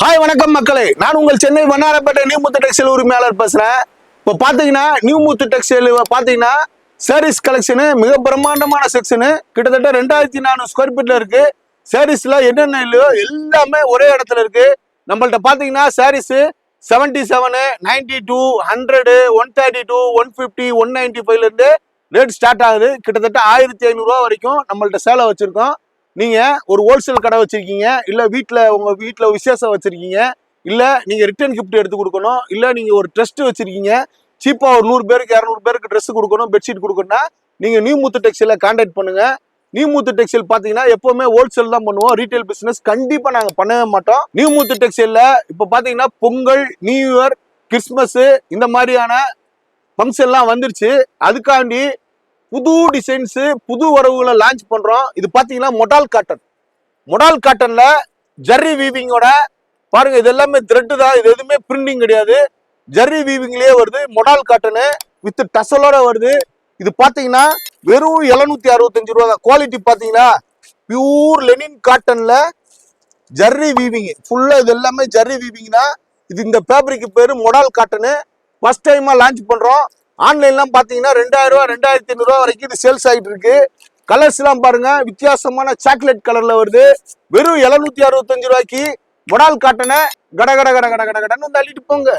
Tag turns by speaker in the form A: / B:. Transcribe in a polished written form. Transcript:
A: Hi வணக்கம் மக்களே, நான் உங்கள் சென்னை வண்ணாரப்பேட்டை நியூ முத்து டெக்ஸ்டைல் உரிமையாளர் பேசுறேன். இப்போ பாத்தீங்கன்னா நியூ முத்து டெக்ஸ்டைல் பாத்தீங்கன்னா சாரீஸ் கலெக்ஷனு மிக பிரம்மாண்டமான செக்ஷனு, கிட்டத்தட்ட 2400 ஸ்கொயர் ஃபீட்ல இருக்கு. சாரீஸ்ல என்னென்ன இல்லையோ எல்லாமே ஒரே இடத்துல இருக்கு. நம்மள்ட்ட பாத்தீங்கன்னா சாரீஸ் 77, 92, 100, 132, 150, 195ல இருந்து ரேட் ஸ்டார்ட் ஆகுது. கிட்டத்தட்ட 1500 ரூபா வரைக்கும் நம்மள்ட்ட சேலை வச்சிருக்கோம். நீங்க ஒரு ஹோல்சேல் கடை வச்சிருக்கீங்க, இல்ல உங்க வீட்டுல விசேஷம் வச்சிருக்கீங்க, இல்ல நீங்க ரிட்டர்ன் கிஃப்ட் எடுத்து கொடுக்கணும், இல்ல நீங்க ஒரு ட்ரஸ்ட் வச்சிருக்கீங்க, சீப்பா ஒரு 100 பேருக்கு 200 பேருக்கு ட்ரெஸ் கொடுக்கணும், பெட்ஷீட் கொடுக்கணும்னா நீங்க நியூ முத்து டெக்ஸ்டைல கான்டாக்ட் பண்ணுங்க. நியூ முத்து டெக்ஸ்டைல் பாத்தீங்கன்னா எப்பவுமே ஹோல்சேல் தான் பண்ணுவோம், ரீட்டைல் பிசினஸ் கண்டிப்பா நாங்க பண்ணவே மாட்டோம். நியூ முத்து டெக்ஸ்டைல்ல இப்ப பாத்தீங்கன்னா பொங்கல், நியூ இயர், கிறிஸ்துமஸ் இந்த மாதிரியான ஃபங்க்ஷன்லாம் வந்துருச்சு. அதுக்காண்டி புது டிசைன்ஸ், புது வரவுகளை லான்ச் பண்றோம். இது பாத்தீங்கன்னா மொடால் காட்டன்ல ஜர்ரி வீவிங்கோட பாருங்க, இது எல்லாமே த்ரெட் தான், இது எதுவுமே பிரிண்டிங் கிடையாது, ஜர்ரி வீவிங்லயே வருது. மொடால் காட்டனு வித் டசலோட வருது. இது பாத்தீங்கன்னா வெறும் 765 ரூபா தான். குவாலிட்டி பாத்தீங்கன்னா பியூர் லெனின் காட்டன்ல ஜர்ரி வீவிங், ஃபுல்லா இது எல்லாமே ஜர்ரி வீவிங் தான். இது இந்த ஃபேப்ரிக் பேரு மொடால் காட்டனு. ஃபர்ஸ்ட் டைமா லான்ச் பண்றோம். ஆன்லைன்லாம் பாத்தீங்கன்னா 2000 ரூபா 2500 ரூபா வரைக்கும் இது சேல்ஸ் ஆகிட்டு இருக்கு. கலர்ஸ் எல்லாம் பாருங்க, வித்தியாசமான சாக்லேட் கலர்ல வருது. வெறும் 765 ரூபாய்க்கு மொடால் காட்டனை கட கட கட கட கடன்னு வந்து அள்ளிட்டு போங்க.